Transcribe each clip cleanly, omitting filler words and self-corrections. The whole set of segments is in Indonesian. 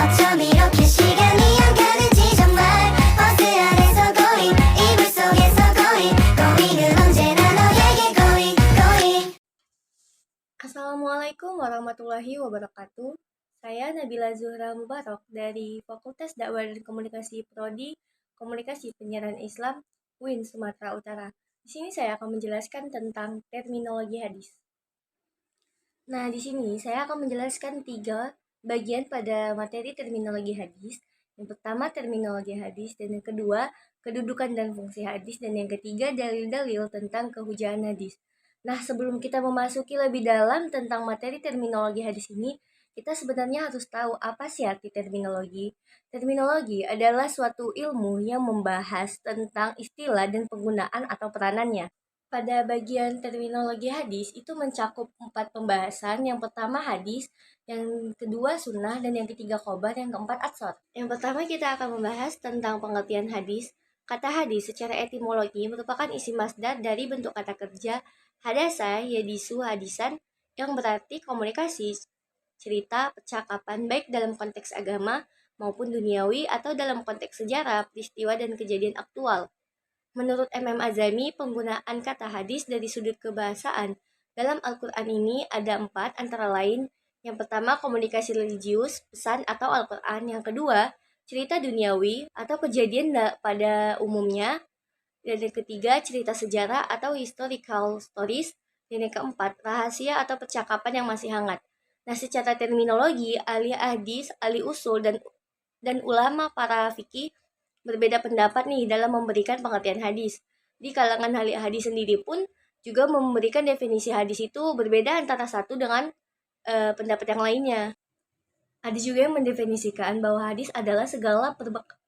어쩜 이렇게 시간이 안 가는지 정말 버스 안에서 고잉 이불 속에서 고잉은 언제나 너에게 고잉. Assalamualaikum warahmatullahi wabarakatuh. Saya Nabila Zuhra Mubarak dari Fakultas Dakwah dan Komunikasi Prodi Komunikasi Penyiaran Islam UIN Sumatera Utara. Di sini saya akan menjelaskan tentang terminologi hadis. Nah, di sini saya akan menjelaskan 3 bagian pada materi terminologi hadis. Yang pertama terminologi hadis, dan yang kedua kedudukan dan fungsi hadis, dan yang ketiga dalil-dalil tentang kehujahan hadis. Nah, sebelum kita memasuki lebih dalam tentang materi terminologi hadis ini, kita sebenarnya harus tahu apa sih arti terminologi. Terminologi adalah suatu ilmu yang membahas tentang istilah dan penggunaan atau peranannya. Pada bagian terminologi hadis itu mencakup 4 pembahasan. Yang pertama hadis, yang kedua sunnah, dan yang ketiga khobar, yang keempat atsar. Yang pertama kita akan membahas tentang pengertian hadis. Kata hadis secara etimologi merupakan isim masdar dari bentuk kata kerja hadasa yadisu hadisan, yang berarti komunikasi, cerita, percakapan baik dalam konteks agama maupun duniawi atau dalam konteks sejarah, peristiwa dan kejadian aktual. Menurut MM Azami, penggunaan kata hadis dari sudut kebahasaan dalam Al-Quran ini ada 4, antara lain: yang pertama, komunikasi religius, pesan atau Al-Quran; yang kedua, cerita duniawi atau kejadian pada umumnya; dan yang ketiga, cerita sejarah atau historical stories; dan yang keempat, rahasia atau percakapan yang masih hangat. Nah, secara terminologi, ahli hadis, ahli usul, dan ulama para fikih berbeda pendapat nih dalam memberikan pengertian hadis. Di kalangan ahli hadis sendiri pun juga memberikan definisi hadis itu berbeda antara satu dengan pendapat yang lainnya. Ada juga yang mendefinisikan bahwa hadis adalah segala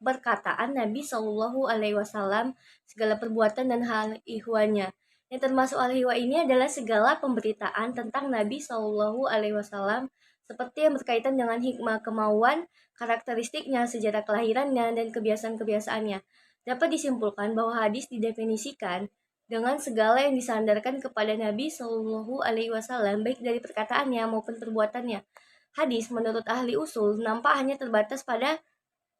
perkataan Nabi Shallallahu Alaihi Wasallam, segala perbuatan dan hal ihwanya. Yang termasuk hal ihwa ini adalah segala pemberitaan tentang Nabi Shallallahu Alaihi Wasallam, seperti yang berkaitan dengan hikmah, kemauan, karakteristiknya, sejarah kelahirannya, dan kebiasaan-kebiasaannya. Dapat disimpulkan bahwa hadis didefinisikan dengan segala yang disandarkan kepada Nabi Shallallahu Alaihi Wasallam, baik dari perkataannya maupun perbuatannya. Hadis menurut ahli usul nampak hanya terbatas pada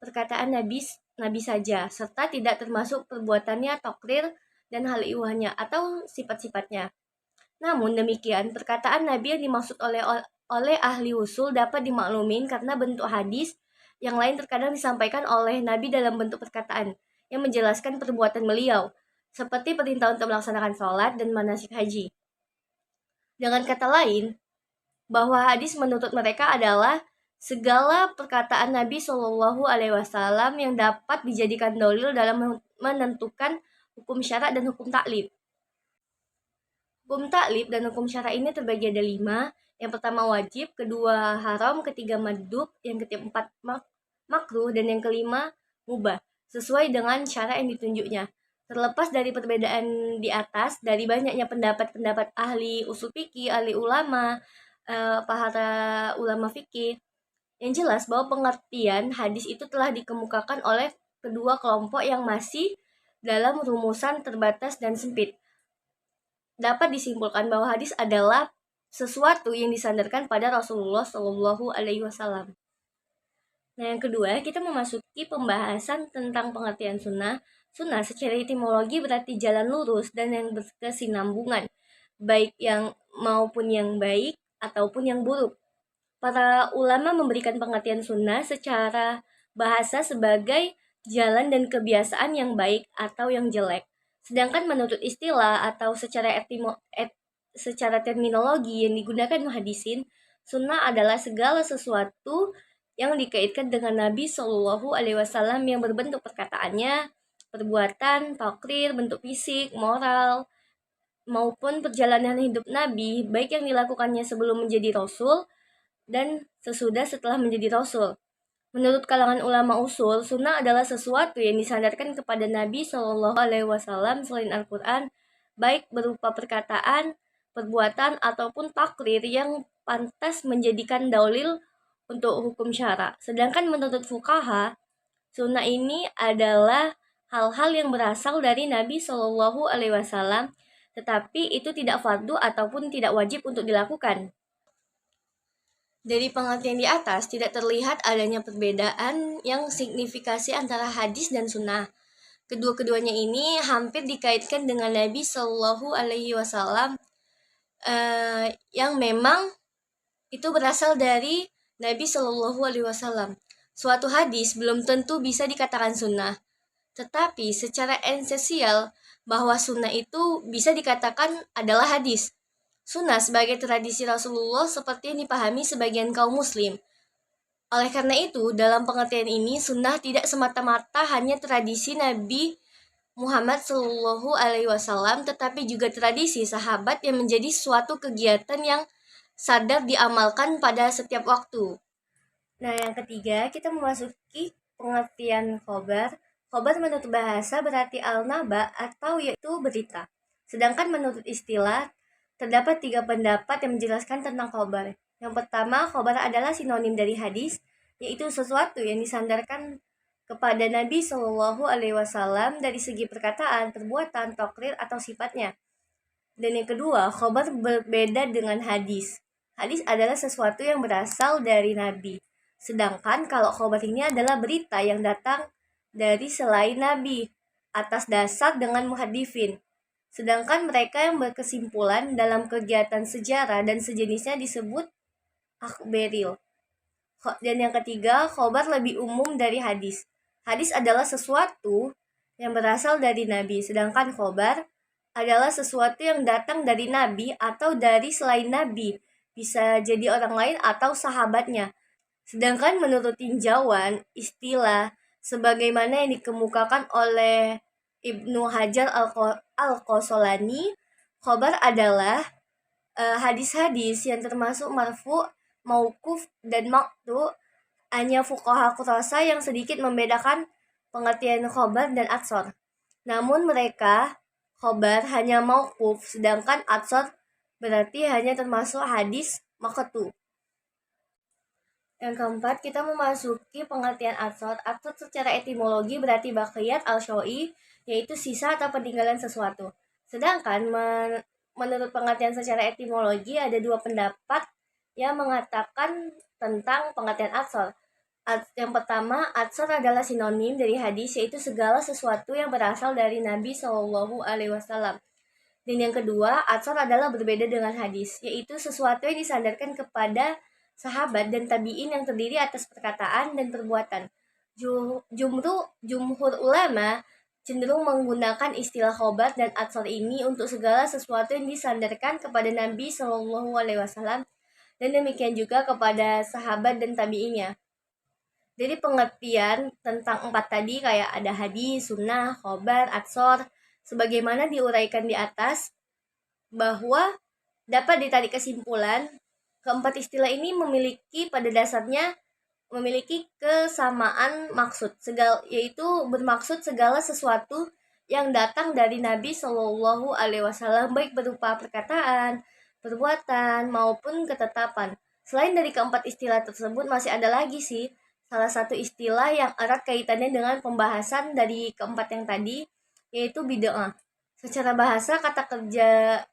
perkataan Nabi saja, serta tidak termasuk perbuatannya, takrir, dan hal ihwanya atau sifat-sifatnya. Namun demikian, perkataan Nabi yang dimaksud oleh ahli usul dapat dimaklumin karena bentuk hadis yang lain terkadang disampaikan oleh Nabi dalam bentuk perkataan yang menjelaskan perbuatan beliau, seperti perintah untuk melaksanakan sholat dan manasik haji. Dengan kata lain, bahwa hadis menurut mereka adalah segala perkataan Nabi Shallallahu Alaihi Wasallam yang dapat dijadikan dalil dalam menentukan hukum syarak dan hukum taklif. Hukum taklif dan hukum syarak ini terbagi ada 5. Yang pertama wajib, kedua haram, ketiga mandub, yang keempat makruh, dan yang kelima mubah, sesuai dengan syarat yang ditunjuknya. Terlepas dari perbedaan di atas, dari banyaknya pendapat-pendapat ahli usul fikih, ahli ulama, para ulama fikih, yang jelas bahwa pengertian hadis itu telah dikemukakan oleh kedua kelompok yang masih dalam rumusan terbatas dan sempit. Dapat disimpulkan bahwa hadis adalah sesuatu yang disandarkan pada Rasulullah Shallallahu Alaihi Wasallam. Nah, yang kedua, kita memasuki pembahasan tentang pengertian sunnah. Sunnah secara etimologi berarti jalan lurus dan yang berkesinambungan, baik yang maupun yang baik ataupun yang buruk. Para ulama memberikan pengertian sunnah secara bahasa sebagai jalan dan kebiasaan yang baik atau yang jelek. Sedangkan menurut istilah atau secara terminologi yang digunakan muhadisin, sunnah adalah segala sesuatu yang dikaitkan dengan Nabi Shallallahu Alaihi Wasallam yang berbentuk perkataannya, perbuatan, takrir, bentuk fisik, moral, maupun perjalanan hidup Nabi, baik yang dilakukannya sebelum menjadi Rasul dan setelah menjadi Rasul. Menurut kalangan ulama usul, sunnah adalah sesuatu yang disandarkan kepada Nabi Shallallahu Alaihi Wasallam selain Al-Quran, baik berupa perkataan, perbuatan, ataupun takrir yang pantas menjadikan dalil untuk hukum syara. Sedangkan menurut fuqaha, sunnah ini adalah hal-hal yang berasal dari Nabi Shallallahu Alaihi Wasallam, tetapi itu tidak fardu ataupun tidak wajib untuk dilakukan. Dari pengertian di atas, tidak terlihat adanya perbedaan yang signifikasi antara hadis dan sunnah. Kedua-keduanya ini hampir dikaitkan dengan Nabi Shallallahu Alaihi Wasallam, yang memang itu berasal dari Nabi Shallallahu Alaihi Wasallam. Suatu hadis belum tentu bisa dikatakan sunnah, tetapi secara esensial bahwa sunnah itu bisa dikatakan adalah hadis. Sunnah sebagai tradisi Rasulullah seperti yang dipahami sebagian kaum muslim. Oleh karena itu, dalam pengertian ini, sunnah tidak semata-mata hanya tradisi Nabi Muhammad Shallallahu Alaihi Wasallam, tetapi juga tradisi sahabat yang menjadi suatu kegiatan yang sadar diamalkan pada setiap waktu. Nah, yang ketiga, kita memasuki pengertian khobar. Khobar menurut bahasa berarti al-naba atau yaitu berita. Sedangkan menurut istilah, terdapat 3 pendapat yang menjelaskan tentang khobar. Yang pertama, khobar adalah sinonim dari hadis, yaitu sesuatu yang disandarkan kepada Nabi Shallallahu Alaihi Wasallam dari segi perkataan, perbuatan, takrir atau sifatnya. Dan yang kedua, khobar berbeda dengan hadis. Hadis adalah sesuatu yang berasal dari Nabi. Sedangkan kalau khobar ini adalah berita yang datang dari selain Nabi atas dasar dengan muhadifin. Sedangkan mereka yang berkesimpulan dalam kegiatan sejarah dan sejenisnya disebut akhbaril. Dan yang ketiga, khobar lebih umum dari hadis. Hadis adalah sesuatu yang berasal dari Nabi, sedangkan khobar adalah sesuatu yang datang dari Nabi atau dari selain Nabi, bisa jadi orang lain atau sahabatnya. Sedangkan menurut tinjauan istilah sebagaimana yang dikemukakan oleh Ibnu Hajar Al-Qasolani, khobar adalah hadis-hadis yang termasuk marfu, mauquf, dan maqtu. Hanya fuqaha Qurasa yang sedikit membedakan pengertian khobar dan atsor. Namun mereka khobar hanya mauquf, sedangkan atsor berarti hanya termasuk hadis maqtu. Yang keempat, kita memasuki pengertian atsor. Atsor secara etimologi berarti baqiyat al-syai'i, yaitu sisa atau peninggalan sesuatu. Sedangkan menurut pengertian secara etimologi ada 2 pendapat yang mengatakan tentang pengertian atsor. Yang pertama, atsor adalah sinonim dari hadis, yaitu segala sesuatu yang berasal dari Nabi Shallallahu Alaihi Wasallam. Dan yang kedua, atsor adalah berbeda dengan hadis, yaitu sesuatu yang disandarkan kepada sahabat dan tabi'in yang terdiri atas perkataan dan perbuatan. Jumhur ulama cenderung menggunakan istilah khobar dan atsor ini untuk segala sesuatu yang disandarkan kepada Nabi Shallallahu Alaihi Wasallam dan demikian juga kepada sahabat dan tabi'innya. Jadi pengertian tentang 4 tadi kayak ada hadis, sunnah, khobar, atsor, sebagaimana diuraikan di atas, bahwa dapat ditarik kesimpulan keempat istilah ini pada dasarnya memiliki kesamaan maksud, yaitu bermaksud segala sesuatu yang datang dari Nabi Shallallahu Alaihi Wasallam, baik berupa perkataan, perbuatan, maupun ketetapan. Selain dari keempat istilah tersebut, masih ada lagi sih salah satu istilah yang erat kaitannya dengan pembahasan dari keempat yang tadi, yaitu bid'ah. Secara bahasa kata kerja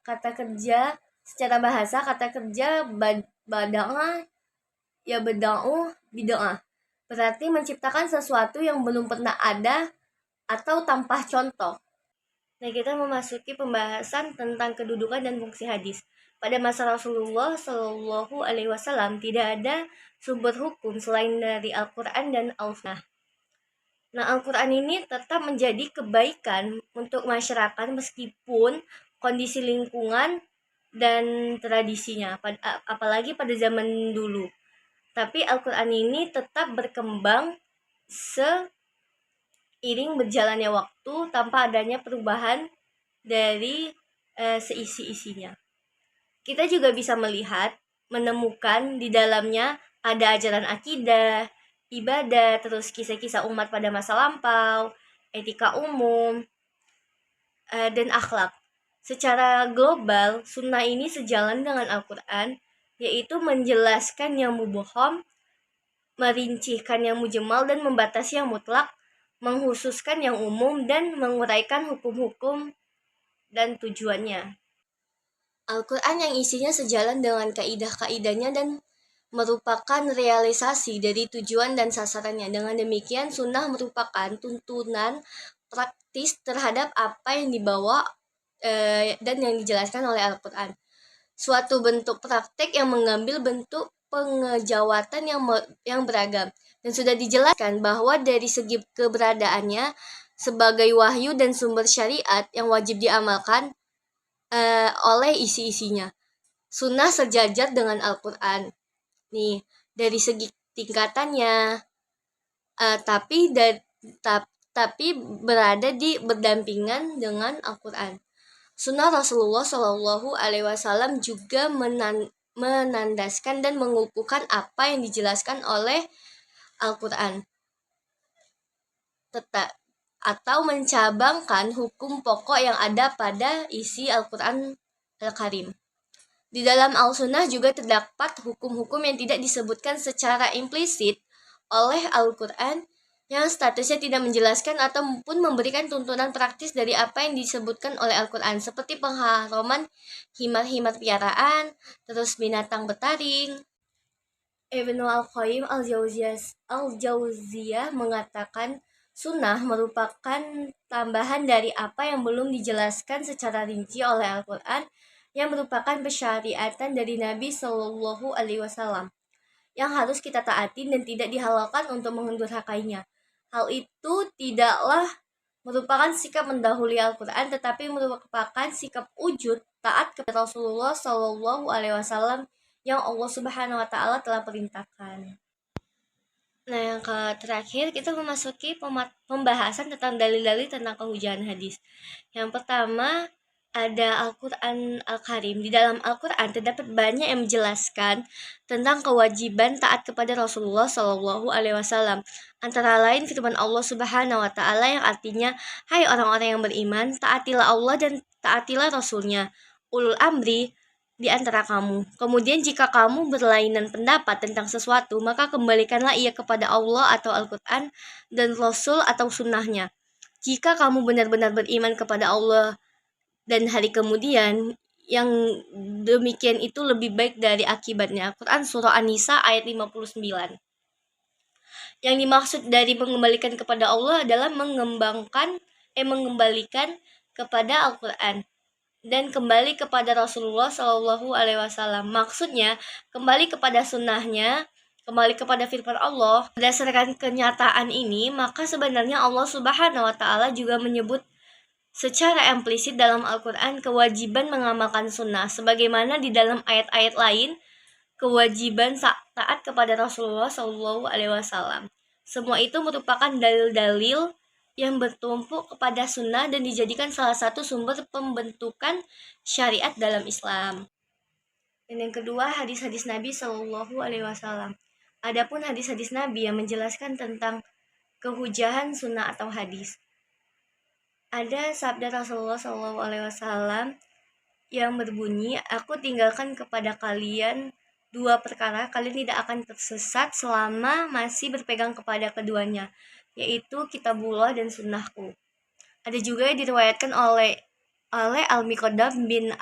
bada'ah ya beda'u bid'ah. Berarti menciptakan sesuatu yang belum pernah ada atau tanpa contoh. Nah, kita memasuki pembahasan tentang kedudukan dan fungsi hadis. Pada masa Rasulullah Shallallahu Alaihi Wasallam tidak ada sumber hukum selain dari Al-Quran dan Al-Sunnah. Nah, Al-Quran ini tetap menjadi kebaikan untuk masyarakat meskipun kondisi lingkungan dan tradisinya, apalagi pada zaman dulu. Tapi Al-Quran ini tetap berkembang seiring berjalannya waktu tanpa adanya perubahan dari seisi-isinya. Kita juga bisa menemukan di dalamnya ada ajaran akidah, ibadah, terus kisah-kisah umat pada masa lampau, etika umum, dan akhlak. Secara global, sunnah ini sejalan dengan Al-Quran, yaitu menjelaskan yang muboham, merincikan yang mujmal dan membatasi yang mutlak, menghususkan yang umum dan menguraikan hukum-hukum dan tujuannya. Al-Quran yang isinya sejalan dengan kaidah-kaidahnya dan merupakan realisasi dari tujuan dan sasarannya. Dengan demikian, sunnah merupakan tuntunan praktis terhadap apa yang dibawa dan yang dijelaskan oleh Al-Quran. Suatu bentuk praktek yang mengambil bentuk pengejawatan yang beragam. Dan sudah dijelaskan bahwa dari segi keberadaannya sebagai wahyu dan sumber syariat yang wajib diamalkan oleh isi-isinya. Sunnah sejajar dengan Al-Quran. Nih, dari segi tingkatannya, tapi berada di berdampingan dengan Al-Quran. Sunnah Rasulullah Shallallahu Alaihi Wasallam juga menandaskan dan mengukuhkan apa yang dijelaskan oleh Al-Quran, atau mencabangkan hukum pokok yang ada pada isi Al-Quran Al-Karim. Di dalam Al-Sunnah juga terdapat hukum-hukum yang tidak disebutkan secara implisit oleh Al-Quran yang statusnya tidak menjelaskan ataupun memberikan tuntunan praktis dari apa yang disebutkan oleh Al-Quran, seperti pengharaman himar-himar piaraan, terus binatang bertaring. Ibnu Al-Qayyim Al-Jauziyah mengatakan sunnah merupakan tambahan dari apa yang belum dijelaskan secara rinci oleh Al-Quran yang merupakan persyariatan dari Nabi Shallallahu Alaihi Wasallam yang harus kita taati dan tidak dihalalkan untuk mendurhakainya. Hal itu tidaklah merupakan sikap mendahului Al-Quran, tetapi merupakan sikap wujud taat kepada Rasulullah Shallallahu Alaihi Wasallam yang Allah Subhanahu Wa Taala telah perintahkan. Nah, yang terakhir kita memasuki pembahasan tentang dalil-dalil tentang kehujahan hadis. Yang pertama ada Al-Quran Al-Karim. Di dalam Al-Quran terdapat banyak yang menjelaskan tentang kewajiban taat kepada Rasulullah Shallallahu Alaihi Wasallam. Antara lain firman Allah Subhanahu Wa Taala yang artinya, hai orang-orang yang beriman, taatilah Allah dan taatilah Rasulnya, ulul amri di antara kamu. Kemudian jika kamu berlainan pendapat tentang sesuatu, maka kembalikanlah ia kepada Allah atau Al-Quran dan Rasul atau sunnahnya. Jika kamu benar-benar beriman kepada Allah dan hari kemudian, yang demikian itu lebih baik dari akibatnya. Quran Surah An-Nisa ayat 59. Yang dimaksud dari mengembalikan kepada Allah adalah mengembalikan kepada Al-Quran dan kembali kepada Rasulullah Shallallahu Alaihi Wasallam. Maksudnya kembali kepada sunnahnya, kembali kepada firman Allah. Berdasarkan kenyataan ini, maka sebenarnya Allah Subhanahu Wa Taala juga menyebut secara implisit dalam Al-Quran kewajiban mengamalkan sunnah, sebagaimana di dalam ayat-ayat lain kewajiban taat kepada Rasulullah Shallallahu Alaihi Wasallam. Semua itu merupakan dalil-dalil yang bertumpu kepada sunnah dan dijadikan salah satu sumber pembentukan syariat dalam Islam. Dan yang kedua, hadis-hadis Nabi Shallallahu Alaihi Wasallam. Adapun hadis-hadis Nabi yang menjelaskan tentang kehujahan sunnah atau hadis. Ada sabda Rasulullah SAW yang berbunyi, aku tinggalkan kepada kalian dua perkara, kalian tidak akan tersesat selama masih berpegang kepada keduanya, yaitu kitabullah dan sunnahku. Ada juga yang diriwayatkan oleh Al-Miqdam bin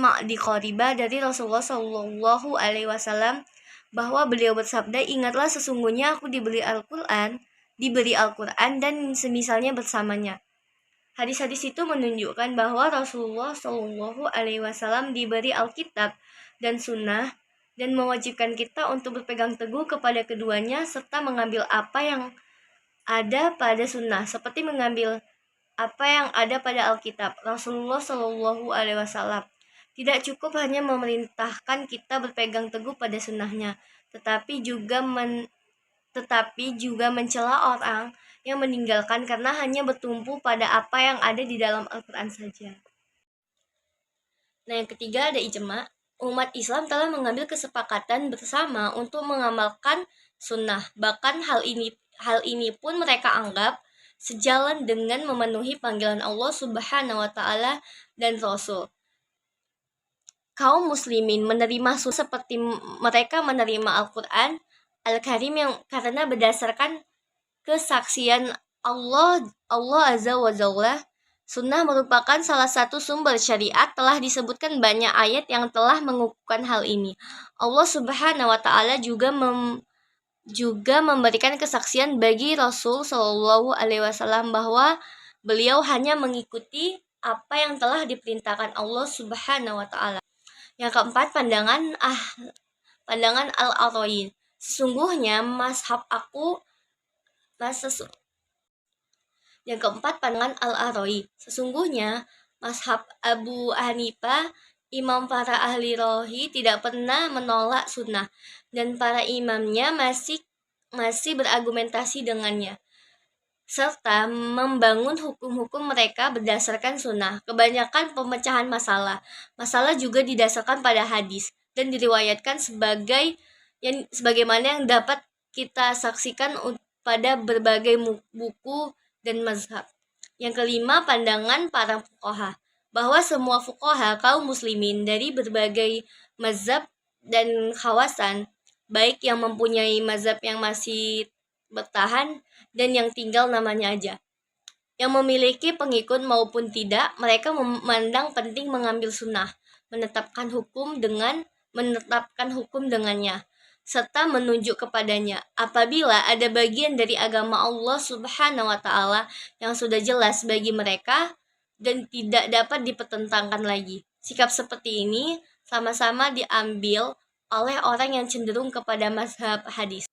Ma'di Qariba dari Rasulullah SAW bahwa beliau bersabda, ingatlah sesungguhnya aku diberi Al-Quran dan semisalnya bersamanya. Hadis-hadis itu menunjukkan bahwa Rasulullah Shallallahu Alaihi Wasallam diberi Alkitab dan Sunnah dan mewajibkan kita untuk berpegang teguh kepada keduanya serta mengambil apa yang ada pada Sunnah, seperti mengambil apa yang ada pada Alkitab. Rasulullah Shallallahu Alaihi Wasallam tidak cukup hanya memerintahkan kita berpegang teguh pada sunnahnya, tetapi juga mencela orang yang meninggalkan karena hanya bertumpu pada apa yang ada di dalam Al-Quran saja. Nah, yang ketiga ada ijma. Umat Islam telah mengambil kesepakatan bersama untuk mengamalkan sunnah. Bahkan hal ini pun mereka anggap sejalan dengan memenuhi panggilan Allah Subhanahu Wa Taala dan Rasul. Kaum muslimin menerima sunnah seperti mereka menerima Al-Quran Al-Karim yang karena berdasarkan kesaksian Allah Azza wa Jalla Sunnah merupakan salah satu sumber syariat, telah disebutkan banyak ayat yang telah mengukuhkan hal ini. Allah Subhanahu wa taala juga memberikan kesaksian bagi Rasul Shallallahu alaihi wasallam bahwa beliau hanya mengikuti apa yang telah diperintahkan Allah Subhanahu wa taala. Yang keempat, pandangan Al-Ara'i. Sesungguhnya Yang keempat, pandangan Al-Ara'i. Sesungguhnya mazhab Abu Hanifah, imam para ahli rohi, tidak pernah menolak sunnah, dan para imamnya masih berargumentasi dengannya, serta membangun hukum-hukum mereka berdasarkan sunnah. Kebanyakan pemecahan masalah juga didasarkan pada hadis dan diriwayatkan sebagaimana yang dapat kita saksikan pada berbagai buku dan mazhab. Yang kelima, pandangan para fuqaha, bahwa semua fuqaha kaum muslimin dari berbagai mazhab dan kawasan, baik yang mempunyai mazhab yang masih bertahan dan yang tinggal namanya aja, yang memiliki pengikut maupun tidak, mereka memandang penting mengambil sunnah, menetapkan hukum dengannya, serta menunjuk kepadanya apabila ada bagian dari agama Allah Subhanahu wa taala yang sudah jelas bagi mereka dan tidak dapat dipertentangkan lagi. Sikap seperti ini sama-sama diambil oleh orang yang cenderung kepada mazhab hadis.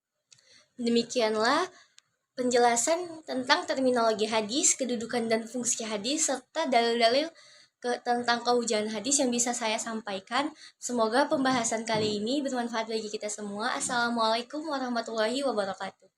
Demikianlah penjelasan tentang terminologi hadis, kedudukan dan fungsi hadis, serta dalil-dalil tentang kehujahan hadis yang bisa saya sampaikan. Semoga pembahasan kali ini bermanfaat bagi kita semua. Assalamualaikum warahmatullahi wabarakatuh.